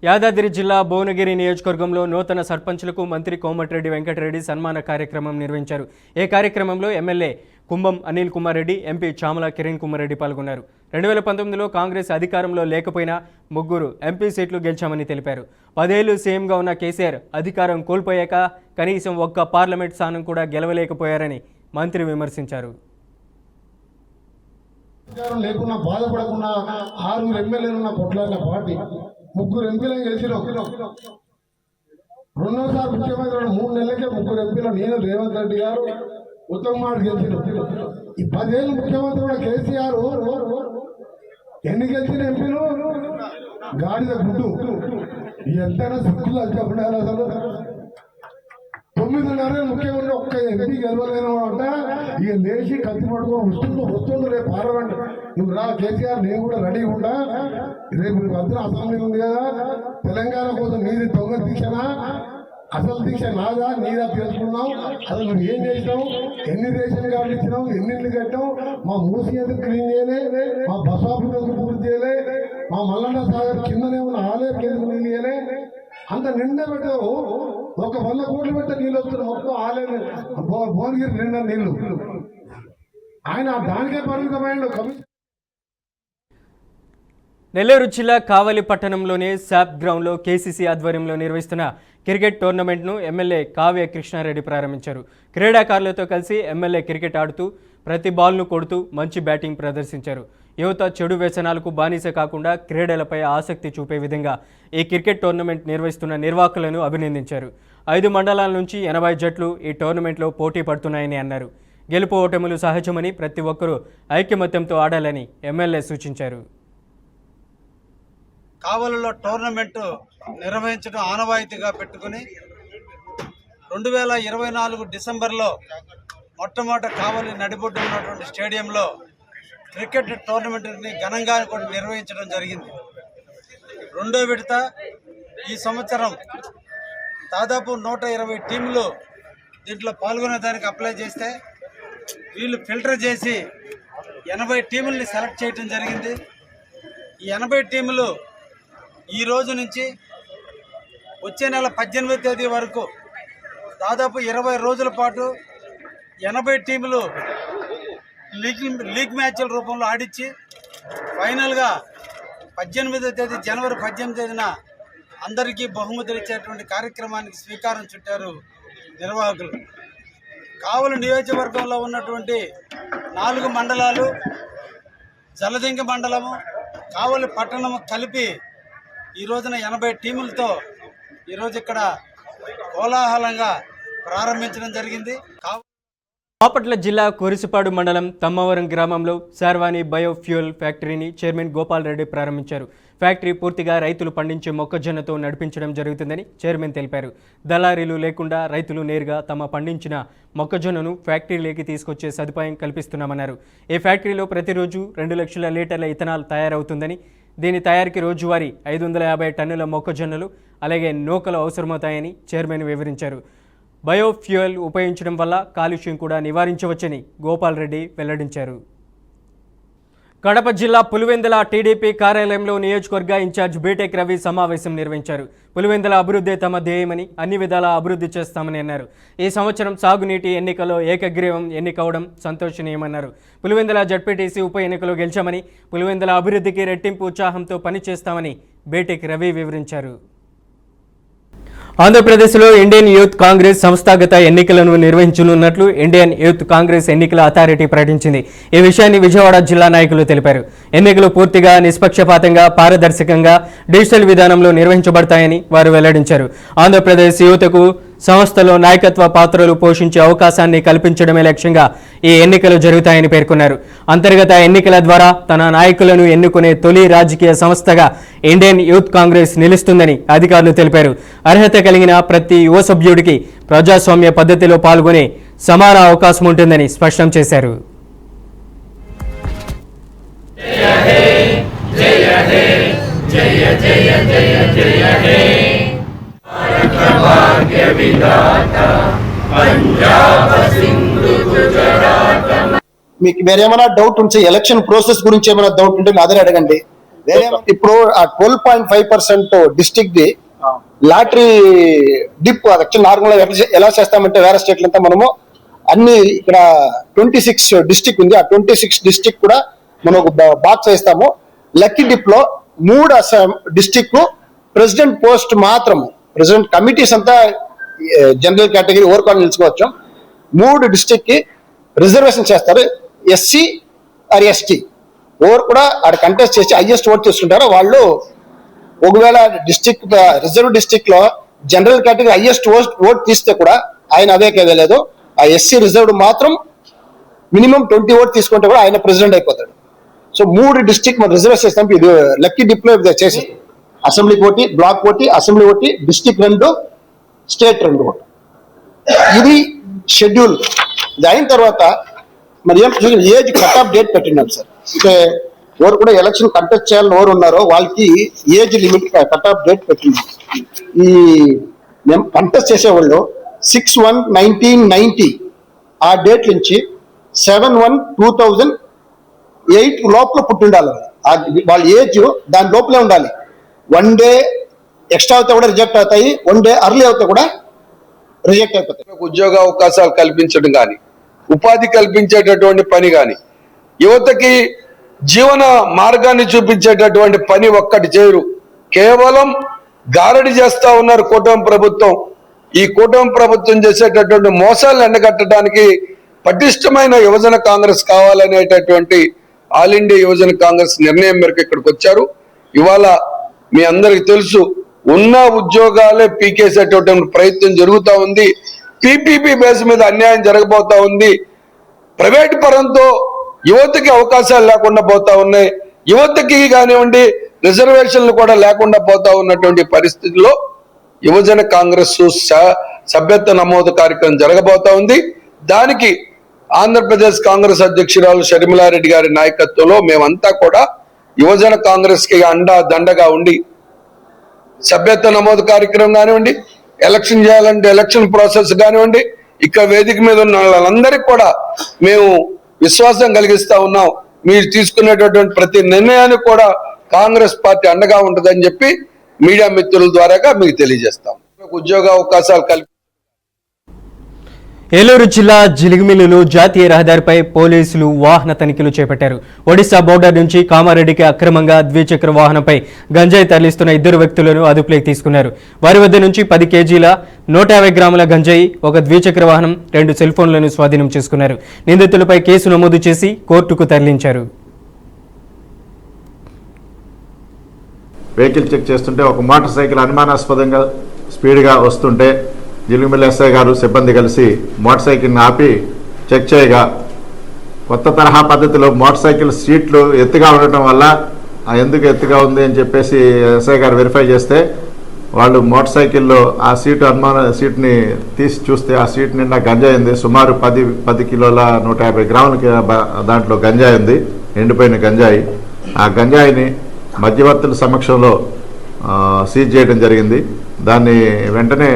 యాదాద్రి జిల్లా భువనగిరి నియోజకవర్గంలో నూతన సర్పంచులకు మంత్రి కోమటిరెడ్డి వెంకటరెడ్డి సన్మాన కార్యక్రమం నిర్వహించారు. ఈ కార్యక్రమంలో ఎమ్మెల్యే కుంభం అనిల్ కుమార్ రెడ్డి, ఎంపీ చామల కిరణ్ కుమార్ రెడ్డి పాల్గొన్నారు. 2019లో కాంగ్రెస్ అధికారంలో లేకపోయినా 3 ఎంపీ సీట్లు గెలిచామని తెలిపారు. 10 ఏళ్లు సీఎంగా ఉన్న కేసీఆర్ అధికారం కోల్పోయాక కనీసం ఒక్క పార్లమెంట్ స్థానం కూడా గెలవలేకపోయారని మంత్రి విమర్శించారు. లేకున్నా బాధపడకుండా 6 ఎమ్మెల్యేలున్న కొట్లాడిన పార్టీ 3 ఎంపీలను గెలిచినాం. రెండోసారి ముఖ్యమంత్రి 3 నెలలకే 3 ఎంపీలు నేను, రేవంత్ రెడ్డి గారు, ఉత్తమ్ కుమార్ గెలిచినాం. ఈ 10 ఏళ్ళు ముఖ్యమంత్రి కూడా కేసీఆర్ ఎన్ని గెలిచిన ఎంపీలు గాడిద గుడ్డు ఎంతైనా సిక్కులు చెప్పండి. అసలు 9.5 ముఖ్యమంత్రి ఒక్క ఎంపీ గెలవలేను అంటే ఇక లేచి కత్తి పట్టుకొని వస్తుంది రేపు పార్లమెంట్. నువ్వు రా కేసీఆర్, నేను కూడా రెడీ ఉంటా. రేపు అందరూ అసెంబ్లీ ఉంది కదా, తెలంగాణ కోసం నీది దొంగ దీక్షనా, అసలు దీక్ష నాదా నీదా తెలుసుకున్నావు. అసలు నువ్వు ఏం చేసినావు, ఎన్ని రేషన్ కార్డులు ఇచ్చినావు, ఎన్ని ఇల్లు కట్టావు, మా మూసి ఎందుకు క్లీన్ చేయలే, మా బస్ ఆఫీస్ ఎందుకు పూర్తి చేయలే, మా మల్లన్న సాగర్ కిందనే ఉన్న ఆలయం ఎందుకు నీళ్ళు చేయలే, అంత నిండా పెట్టావు. ఒక 100 కోట్లు పెట్టే నీళ్ళు వస్తున్న మొత్తం ఆలయం భువనగిరి నిండా నీళ్లు. ఆయన దానికే పరిమితమైన కమిషన్. నెల్లూరు జిల్లా కావలి పట్టణంలోని శాప్ గ్రౌండ్లో కేసీసీ ఆధ్వర్యంలో నిర్వహిస్తున్న క్రికెట్ టోర్నమెంట్ను ఎమ్మెల్యే కావ్య కృష్ణారెడ్డి ప్రారంభించారు. క్రీడాకారులతో కలిసి ఎమ్మెల్యే క్రికెట్ ఆడుతూ ప్రతి బాల్ను కొడుతూ మంచి బ్యాటింగ్ ప్రదర్శించారు. యువత చెడు వ్యసనాలకు బానిస కాకుండా క్రీడలపై ఆసక్తి చూపే విధంగా ఈ క్రికెట్ టోర్నమెంట్ నిర్వహిస్తున్న నిర్వాహకులను అభినందించారు. 5 మండలాల నుంచి 80 జట్లు ఈ టోర్నమెంట్లో పోటీ పడుతున్నాయని అన్నారు. గెలుపు ఓటములు సహజమని ప్రతి ఒక్కరూ ఐకమత్యంతో ఆడాలని ఎమ్మెల్యే సూచించారు. కావలిలో టోర్నమెంట్ నిర్వహించడం ఆనవాయితీగా పెట్టుకుని 2024 డిసెంబర్లో మొట్టమొదట కావలి నడిబొడ్డు ఉన్నటువంటి స్టేడియంలో క్రికెట్ టోర్నమెంట్ని ఘనంగా కూడా నిర్వహించడం జరిగింది. 2వ విడత ఈ సంవత్సరం దాదాపు 120 టీంలు దీంట్లో పాల్గొనేదానికి అప్లై చేస్తే వీళ్ళు ఫిల్టర్ చేసి 80 టీముల్ని సెలెక్ట్ చేయడం జరిగింది. ఈ 80 టీములు ఈ రోజు నుంచి వచ్చే నెల 18వ తేదీ వరకు దాదాపు 20 రోజుల పాటు 80 టీములు లీగ్ మ్యాచ్ల రూపంలో ఆడించి ఫైనల్గా 18వ తేదీ జనవరి 18వ తేదీన అందరికీ బహుమతులు ఇచ్చేటువంటి కార్యక్రమానికి శ్రీకారం చుట్టారు నిర్వాహకులు. కావలి నియోజకవర్గంలో ఉన్నటువంటి 4 మండలాలు, జలదింగ మండలము, కావలి పట్టణము కలిపి ఈ రోజున 80 టీములతో ఈరోజు ఇక్కడ కోలాహలంగా ప్రారంభించడం జరిగింది. బాపట్ల జిల్లా కోరిసిపాడు మండలం తమ్మవరం గ్రామంలో శార్వాణి బయోఫ్యూయల్ ఫ్యాక్టరీని చైర్మన్ గోపాల్ రెడ్డి ప్రారంభించారు. ఫ్యాక్టరీ పూర్తిగా రైతులు పండించే మొక్కజొన్నతో నడిపించడం జరుగుతుందని చైర్మన్ తెలిపారు. దళారీలు లేకుండా రైతులు నేరుగా తమ పండించిన మొక్కజొన్నను ఫ్యాక్టరీలోకి తీసుకొచ్చే సదుపాయం కల్పిస్తున్నామన్నారు. ఈ ఫ్యాక్టరీలో ప్రతిరోజు 2 లక్షల లీటర్ల ఇథనాల్ తయారవుతుందని, దీని తయారీకి రోజువారీ 550 టన్నుల మొక్కజొన్నలు అలాగే నూకలు అవసరమవుతాయని చైర్మన్ వివరించారు. బయోఫ్యూయల్ ఉపయోగించడం వల్ల కాలుష్యం కూడా నివారించవచ్చని గోపాల్ రెడ్డి వెల్లడించారు. కడప జిల్లా పులివెందుల టీడీపీ కార్యాలయంలో నియోజకవర్గ ఇన్ఛార్జ్ బీటెక్ రవి సమావేశం నిర్వహించారు. పులివెందుల అభివృద్ధి తమ ధ్యేయమని, అన్ని విధాలా అభివృద్ధి చేస్తామని అన్నారు. ఈ సంవత్సరం సాగునీటి ఎన్నికల్లో ఏకగ్రీవం ఎన్నికవడం సంతోషనీయమన్నారు. పులివెందుల జడ్పీటీసీ ఉప ఎన్నికలో గెలిచామని, పులివెందుల అభివృద్ధికి రెట్టింపు ఉత్సాహంతో పనిచేస్తామని బీటెక్ రవి వివరించారు. ఆంధ్రప్రదేశ్లో ఇండియన్ యూత్ కాంగ్రెస్ సంస్థాగత ఎన్నికలను నిర్వహించనున్నట్లు ఇండియన్ యూత్ కాంగ్రెస్ ఎన్నికల అథారిటీ ప్రకటించింది. ఈ విషయాన్ని విజయవాడ జిల్లా నాయకులు తెలిపారు. ఎన్నికలు పూర్తిగా నిష్పక్షపాతంగా, పారదర్శకంగా డిజిటల్ విధానంలో నిర్వహించబడతాయని వారు వెల్లడించారు. ఆంధ్రప్రదేశ్ యువతకు సంస్థలో నాయకత్వ పాత్రలు పోషించే అవకాశాన్ని కల్పించడమే లక్ష్యంగా ఈ ఎన్నికలు జరుగుతాయని పేర్కొన్నారు. అంతర్గత ఎన్నికల ద్వారా తన నాయకులను ఎన్నుకునే తొలి రాజకీయ సంస్థగా ఇండియన్ యూత్ కాంగ్రెస్ నిలుస్తుందని అధికారులు తెలిపారు. అర్హత కలిగిన ప్రతి యువ సభ్యుడికి ప్రజాస్వామ్య పద్ధతిలో పాల్గొనే సమాన అవకాశం ఉంటుందని స్పష్టం చేశారు. మీకు వేరేమైనా డౌట్ ఉంటే, ఎలక్షన్ ప్రాసెస్ గురించి ఏమైనా డౌట్ ఉంటే అదే అడగండి. ఇప్పుడు ఆ 12.5% district the lottery dip actual normal ఎలా చేస్తామంటే వేరే స్టేట్లు అంతా మనము అన్ని ఇక్కడ 26 డిస్ట్రిక్ట్ ఉంది. ఆ 26 డిస్ట్రిక్ట్ కూడా మనం ఒక బాక్స్ వేస్తాము. లక్కీ డిప్ లో 3 డిస్ట్రిక్ట్ ప్రెసిడెంట్ పోస్ట్ మాత్రము, ప్రెసిడెంట్ కమిటీస్ అంతా జనరల్ కేటగిరీ ఓవర్కాన్ నిలుచుకోవచ్చు. 3 డిస్ట్రిక్ట్ కి రిజర్వేషన్ చేస్తారు. ఎస్సీ ఆర్ ఎస్టీ ఓవర్ కూడా ఆడ కంటెస్ట్ చేసి హైయెస్ట్ ఓట్ తీసుకుంటారు వాళ్ళు. ఒకవేళ డిస్ట్రిక్ట్ రిజర్వ్ డిస్ట్రిక్ట్ లో జనరల్ కేటగిరీ హైయెస్ట్ ఓట్ తీస్తే కూడా ఆయన అవేకే వెళ్ళలేదు. ఆ ఎస్సీ రిజర్వ్డ్ మాత్రం మినిమం 20 ఓట్ తీసుకుంటే కూడా ఆయన ప్రెసిడెంట్ అయిపోతాడు. సో 3 డిస్ట్రిక్ట్ మనం రిజర్వ్ చేస్తాం. ఇది లక్కీ డిప్లో చేసి అసెంబ్లీ ఒకటి, బ్లాక్ ఒకటి, అసెంబ్లీ ఒకటి, డిస్ట్రిక్ట్ 2, స్టేట్ 2. ఇది షెడ్యూల్. ఇది అయిన తర్వాత మరి ఏజ్ కట్ ఆఫ్ డేట్ పెట్టినాం సార్. అంటే ఎవరు కూడా ఎలక్షన్ కంటెస్ట్ చేయాలని ఎవరు ఉన్నారో వాళ్ళకి age limit cut off date పెట్టినాం. ఈ మేము కంటెస్ట్ చేసేవాళ్ళు 6/1/1990 ఆ డేట్ నుంచి 7/1/2008 లోపల పుట్టిండాలి. వాళ్ళ ఏజ్ దాని లోపలే ఉండాలి. 1 డే ఎక్స్ట్రా అవుతే కూడా రిజెక్ట్ అవుతాయి, 1 డే అర్లీ అవుతే కూడా రిజెక్ట్ అయిపోతాయి. ఉద్యోగ అవకాశాలు కల్పించడం కానీ, ఉపాధి కల్పించేటటువంటి పని కానీ, యువతకి జీవన మార్గాన్ని చూపించేటటువంటి పని ఒక్కటి చేయరు. కేవలం గారడి చేస్తా ఉన్నారు కూటమి ప్రభుత్వం. ఈ కూటమి ప్రభుత్వం చేసేటటువంటి మోసాలను ఎండగట్టడానికి పటిష్టమైన యువజన కాంగ్రెస్ కావాలనేటటువంటి ఆల్ ఇండియా యువజన కాంగ్రెస్ నిర్ణయం మేరకు ఇక్కడికి వచ్చారు. ఇవాళ మీ అందరికి తెలుసు, ఉన్న ఉద్యోగాలే పీకేసేటటువంటి ప్రయత్నం జరుగుతూ ఉంది. పీపీపీ బేస్ మీద అన్యాయం జరగబోతా ఉంది. ప్రైవేట్ పరంతో యువతకి అవకాశాలు లేకుండా పోతా ఉన్నాయి. యువతకి కానివ్వండి రిజర్వేషన్లు కూడా లేకుండా పోతా ఉన్నటువంటి పరిస్థితుల్లో యువజన కాంగ్రెస్ సభ్యత్వ నమోదు కార్యక్రమం జరగబోతా ఉంది. దానికి ఆంధ్రప్రదేశ్ కాంగ్రెస్ అధ్యక్షురాలు షర్మిలారెడ్డి గారి నాయకత్వంలో మేమంతా కూడా యువజన కాంగ్రెస్ కి అండా దండగా ఉండి సభ్యత్వ నమోదు కార్యక్రమం కానివ్వండి, ఎలక్షన్ చేయాలంటే ఎలక్షన్ ప్రాసెస్ కానివ్వండి, ఇక్కడ వేదిక మీద ఉన్న వాళ్ళందరికీ కూడా మేము విశ్వాసం కలిగిస్తా ఉన్నాం. మీరు తీసుకునేటటువంటి ప్రతి నిర్ణయానికి కూడా కాంగ్రెస్ పార్టీ అండగా ఉంటుందని చెప్పి మీడియా మిత్రుల ద్వారాగా మీకు తెలియజేస్తాం. ఉద్యోగ అవకాశాలు ఏలూరు జిల్లా జిలిగిమిల్లులో జాతీయ రహదారిపై పోలీసులు వాహన తనిఖీలు చేపట్టారు. ఒడిశా బోర్డర్ నుంచి కామారెడ్డికి అక్రమంగా ద్విచక్ర వాహనంపై గంజాయి తరలిస్తున్న 2 వ్యక్తులను అదుపులోకి తీసుకున్నారు. వారి వద్ద నుంచి 10 కేజీల 150 గ్రాముల గంజాయి, 1 ద్విచక్ర వాహనం, 2 సెల్ ఫోన్లను స్వాధీనం చేసుకున్నారు. నిందితులపై కేసు నమోదు చేసి కోర్టుకు తరలించారు. వెహికల్ చెక్ చేస్తుంటే ఒక మోటార్ సైకిల్ అనుమానాస్పదంగా స్పీడ్గా వస్తుంటే జిలిగిమిల్లి ఎస్ఐ గారు సిబ్బంది కలిసి మోటార్ సైకిల్ని ఆపి చెక్ చేయగా కొత్త తరహా పద్ధతిలో మోటార్ సైకిల్ సీట్లు ఎత్తుగా ఉండటం వల్ల ఎందుకు ఎత్తుగా ఉంది అని చెప్పేసి ఎస్ఐ గారు వెరిఫై చేస్తే వాళ్ళు మోటార్ సైకిల్లో ఆ సీట్ని తీసి చూస్తే ఆ సీట్ నిండా గంజాయి ఉంది. సుమారు 10 కిలోల 150 గ్రాములకి దాంట్లో గంజాయి ఉంది, ఎండిపోయిన గంజాయి. ఆ గంజాయిని మధ్యవర్తుల సమక్షంలో సీజ్ చేయడం జరిగింది. దాన్ని వెంటనే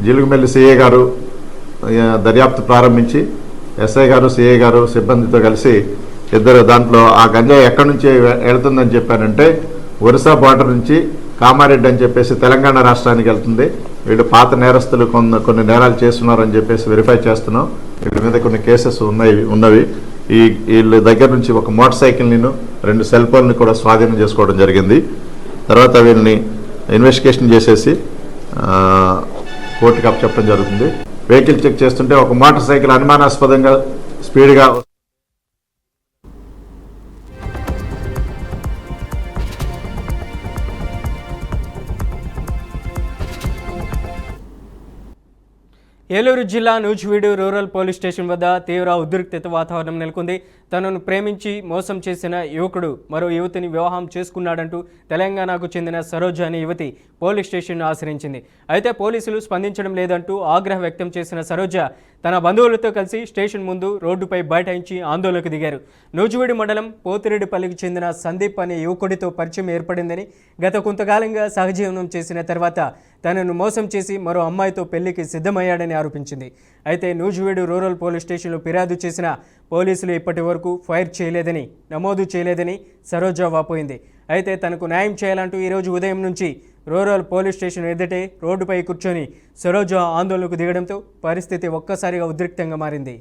జిలిగిమిల్లి సిఐ గారు దర్యాప్తు ప్రారంభించి ఎస్ఐ గారు, సిఐ గారు సిబ్బందితో కలిసి ఇద్దరు దాంట్లో ఆ గంజాయి ఎక్కడి నుంచి వెళ్తుందని చెప్పారంటే ఒరిస్సా బార్డర్ నుంచి కామారెడ్డి అని చెప్పేసి తెలంగాణ రాష్ట్రానికి వెళ్తుంది. వీళ్ళు పాత నేరస్తులు కొన్ని నేరాలు చేస్తున్నారని చెప్పేసి వెరిఫై చేస్తున్నాం. వీళ్ళ మీద కొన్ని కేసెస్ ఉన్నవి. వీళ్ళ దగ్గర నుంచి ఒక మోటార్ సైకిల్ని 2 సెల్ ఫోన్లు కూడా స్వాధీనం చేసుకోవడం జరిగింది. తర్వాత వీళ్ళని ఇన్వెస్టిగేషన్ చేసేసి కోర్టుకు అప్పచెప్పడం జరుగుతుంది. వెహికల్ చెక్ చేస్తుంటే ఒక మోటార్ సైకిల్ అనుమానాస్పదంగా స్పీడ్గా ఏలూరు జిల్లా నూజివీడు రూరల్ పోలీస్ స్టేషన్ వద్ద తీవ్ర ఉద్రిక్తత వాతావరణం నెలకొంది. తనను ప్రేమించి మోసం చేసిన యువకుడు మరో యువతిని వివాహం చేసుకున్నాడంటూ తెలంగాణకు చెందిన సరోజ అనే యువతి పోలీస్ స్టేషన్ను ఆశ్రయించింది. అయితే పోలీసులు స్పందించడం లేదంటూ ఆగ్రహం వ్యక్తం చేసిన సరోజ తన బంధువులతో కలిసి స్టేషన్ ముందు రోడ్డుపై బైఠాయించి ఆందోళనకు దిగారు. నూజివీడు మండలం పోతిరెడ్డిపల్లికి చెందిన సందీప్ అనే యువకుడితో పరిచయం ఏర్పడిందని, గత కొంతకాలంగా సహజీవనం చేసిన తర్వాత తనను మోసం చేసి మరో అమ్మాయితో పెళ్లికి సిద్ధమయ్యాడని ఆరోపించింది. అయితే నూజివీడు రూరల్ పోలీస్ స్టేషన్లో ఫిర్యాదు చేసిన పోలీసులు ఇప్పటి వరకు ఫైర్ చేయలేదని, నమోదు చేయలేదని సరోజ వాపోయింది. అయితే తనకు న్యాయం చేయాలంటూ ఈరోజు ఉదయం నుంచి రూరల్ పోలీస్ స్టేషన్ ఎదుటే రోడ్డుపై కూర్చొని సరోజ ఆందోళనకు దిగడంతో పరిస్థితి ఒక్కసారిగా ఉద్రిక్తంగా మారింది.